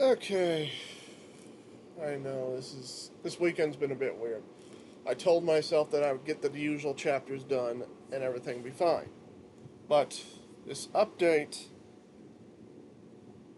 Okay, I know this weekend's been a bit weird. I told myself that I would get the usual chapters done and everything would be fine. But this update,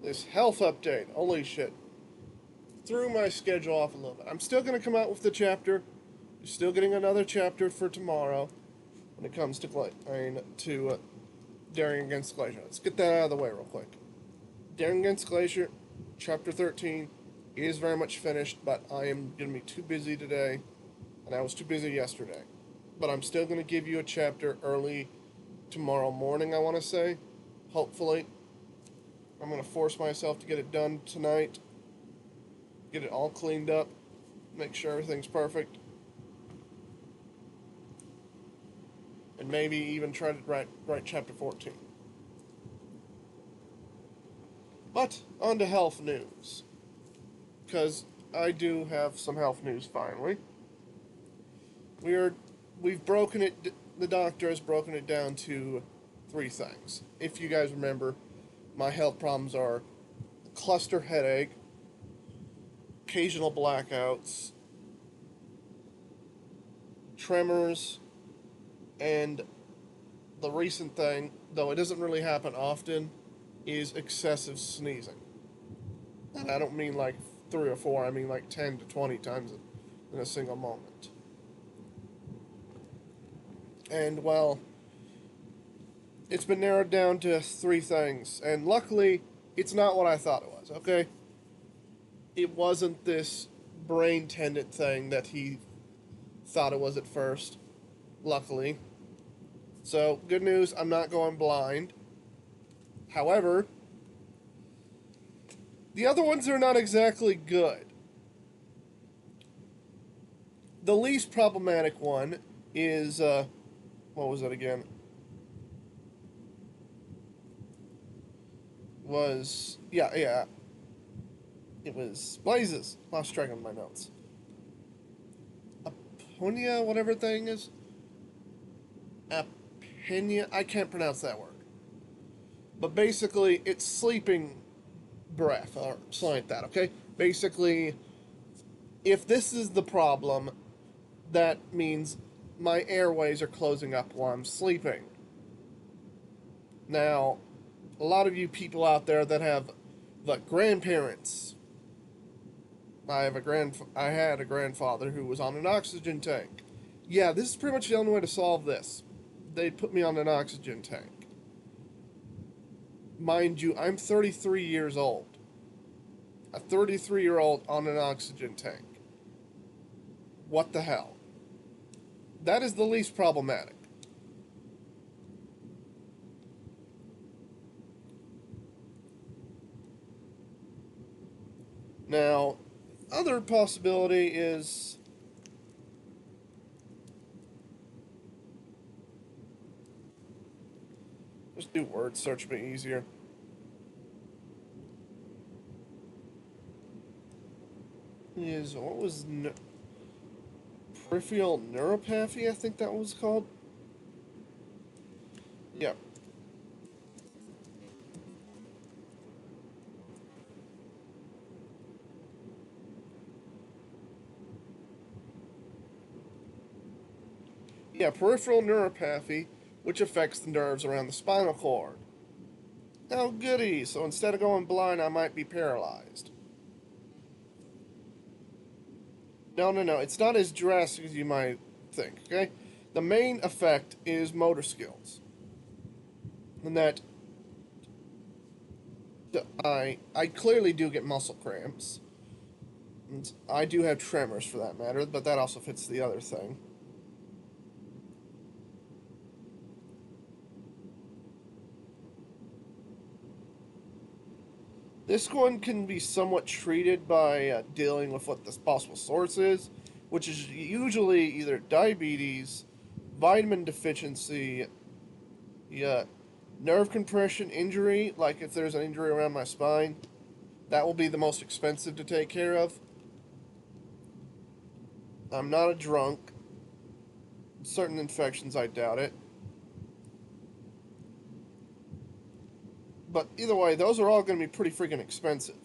this health update, holy shit, threw my schedule off a little bit. I'm still gonna come out with the chapter. You're still getting another chapter for tomorrow when it comes to Daring Against Glacier. Let's get that out of the way real quick. Daring Against Glacier, chapter 13, is very much finished, but I am gonna be too busy today, and I was too busy yesterday. But I'm still gonna give you a chapter early tomorrow morning, I want to say. Hopefully. I'm going to force myself to get it done tonight. Get it all cleaned up. Make sure everything's perfect. And maybe even try to write chapter 14. But, on to health news. Because I do have some health news finally. We've broken it, the doctor has broken it down to three things. If you guys remember, my health problems are cluster headache, occasional blackouts, tremors, and the recent thing, though it doesn't really happen often, is excessive sneezing. And I don't mean like 3 or 4, I mean like 10 to 20 times in a single moment. And, well, it's been narrowed down to three things. And luckily, it's not what I thought it was, okay? It wasn't this brain tendon thing that he thought it was at first. Luckily. So, good news, I'm not going blind. However, the other ones are not exactly good. The least problematic one is, what was it again? Yeah. It was Blazes. Lost track of my notes. Aponia, whatever thing is. Apenia, I can't pronounce that word. But basically, it's sleeping breath or something like that, okay? Basically, if this is the problem, that means my airways are closing up while I'm sleeping. Now, a lot of you people out there that have the grandparents. I had a grandfather who was on an oxygen tank. Yeah, this is pretty much the only way to solve this. They put me on an oxygen tank. Mind you, I'm 33 years old. A 33-year-old on an oxygen tank. What the hell? That is the least problematic. Now, other possibility is just do word search a bit easier. Is what was peripheral neuropathy? I think that was called. Yep. Yeah, peripheral neuropathy, which affects the nerves around the spinal cord. Oh, goody. So instead of going blind, I might be paralyzed. No. It's not as drastic as you might think, okay? The main effect is motor skills. And that I clearly do get muscle cramps. And I do have tremors for that matter, but that also fits the other thing. This one can be somewhat treated by dealing with what the possible source is, which is usually either diabetes, vitamin deficiency, yeah, nerve compression injury, like if there's an injury around my spine. That will be the most expensive to take care of. I'm not a drunk. Certain infections, I doubt it. But either way, those are all going to be pretty freaking expensive.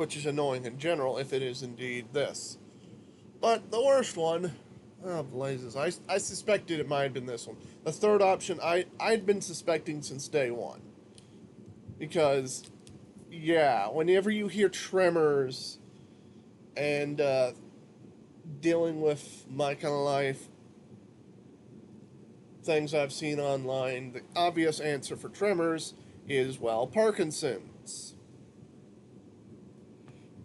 which is annoying in general if it is indeed this. But the worst one, oh blazes, I suspected it might have been this one. The third option, I'd been suspecting since day one. Because, yeah, whenever you hear tremors and dealing with my kind of life, things I've seen online, the obvious answer for tremors is, well, Parkinson's.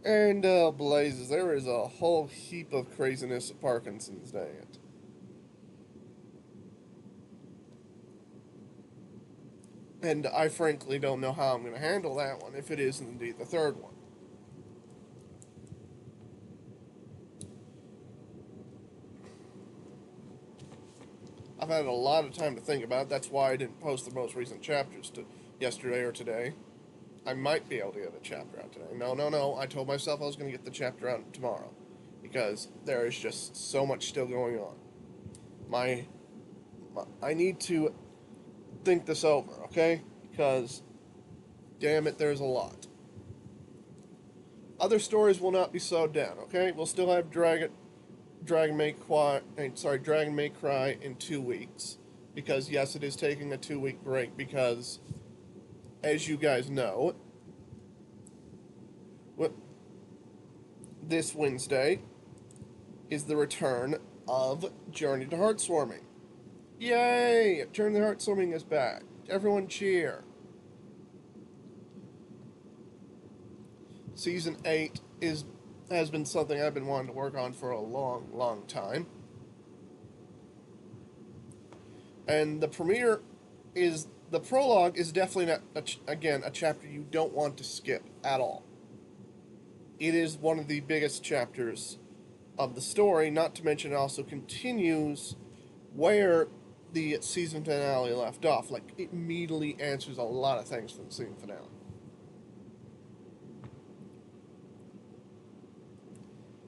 And blazes, there is a whole heap of craziness at Parkinson's Day. And I frankly don't know how I'm going to handle that one if it is indeed the third one. I've had a lot of time to think about it. That's why I didn't post the most recent chapters to yesterday or today. I might be able to get a chapter out today. No. I told myself I was going to get the chapter out tomorrow because there is just so much still going on. I need to think this over, okay? Because, damn it, there's a lot. Other stories will not be slowed down, okay? We'll still have Dragon May Cry in 2 weeks. Because, yes, it is taking a 2-week break because, as you guys know, this Wednesday is the return of Journey to Heartswarming. Yay! Journey to Heartswarming is back. Everyone cheer. Season 8 has been something I've been wanting to work on for a long, long time. And the prologue is definitely not, again, a chapter you don't want to skip at all. It is one of the biggest chapters of the story, not to mention it also continues where the season finale left off. Like, it immediately answers a lot of things from the season finale.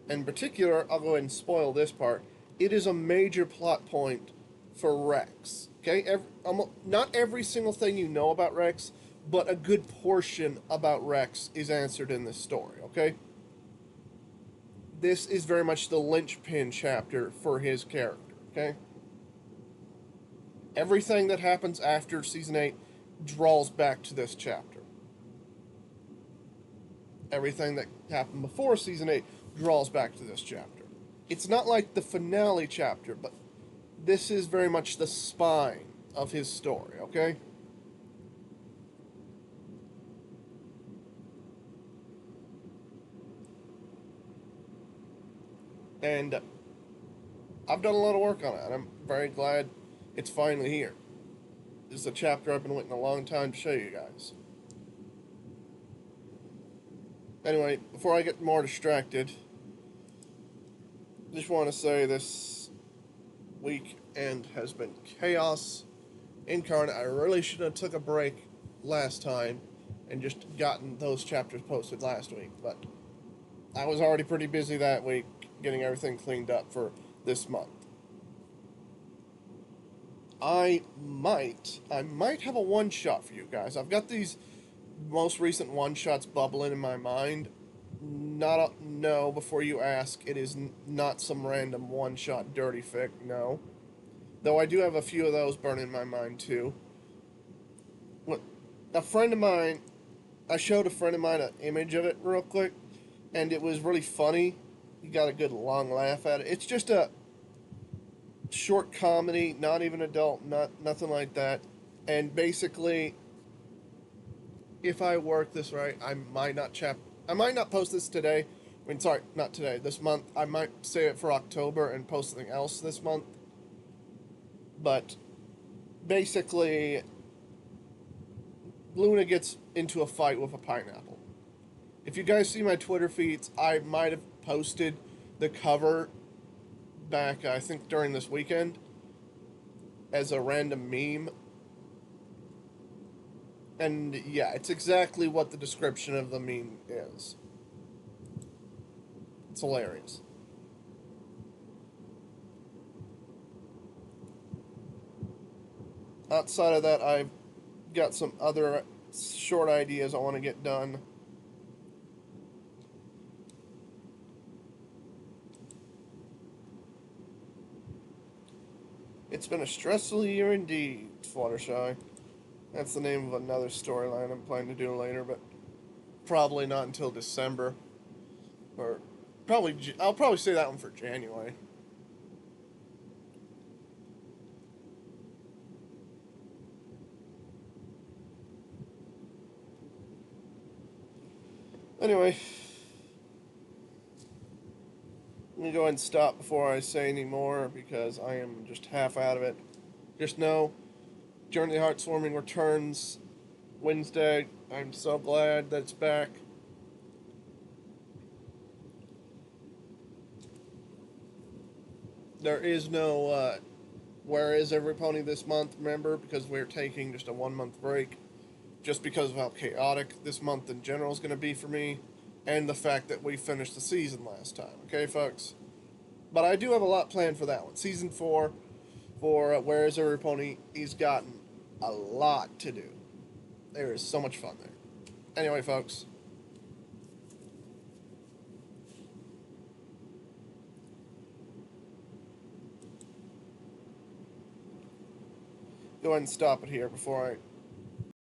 In particular, I'll go ahead and spoil this part. It is a major plot point for Rex. Okay, not every single thing you know about Rex, but a good portion about Rex is answered in this story. Okay, this is very much the linchpin chapter for his character. Okay, everything that happens after season 8 draws back to this chapter. Everything that happened before season 8 draws back to this chapter. It's not like the finale chapter, but this is very much the spine of his story, okay? And I've done a lot of work on it, and I'm very glad it's finally here. This is a chapter I've been waiting a long time to show you guys. Anyway, before I get more distracted, just want to say this weekend has been chaos incarnate. I really should have took a break last time and just gotten those chapters posted last week, but I was already pretty busy that week getting everything cleaned up for this month. I might have a one-shot for you guys. I've got these most recent one-shots bubbling in my mind. No, before you ask, it is not some random one-shot dirty fic, no. Though I do have a few of those burning in my mind, too. A friend of mine, I showed a friend of mine an image of it real quick, and it was really funny. He got a good long laugh at it. It's just a short comedy, not even adult, nothing like that. And basically, if I work this right, I might not post this today. Not today, this month. I might save it for October and post something else this month. But basically, Luna gets into a fight with a pineapple. If you guys see my Twitter feeds, I might have posted the cover back, I think, during this weekend as a random meme. And yeah, it's exactly what the description of the meme is. It's hilarious. Outside of that, I've got some other short ideas I want to get done. It's been a stressful year indeed, Fluttershy. That's the name of another storyline I'm planning to do later, but probably not until December. Or I'll probably say that one for January. Anyway, let me go ahead and stop before I say any more because I am just half out of it. Just know, Journey to the Heartswarming returns Wednesday. I'm so glad that it's back. There is no Where is Every Pony this month, remember, because we're taking just a 1 month break, just because of how chaotic this month in general is going to be for me, and the fact that we finished the season last time. Okay, folks? But I do have a lot planned for that one. Season 4 for Where is Every Pony, he's gotten a lot to do. There is so much fun there. Anyway, folks, go ahead and stop it here before I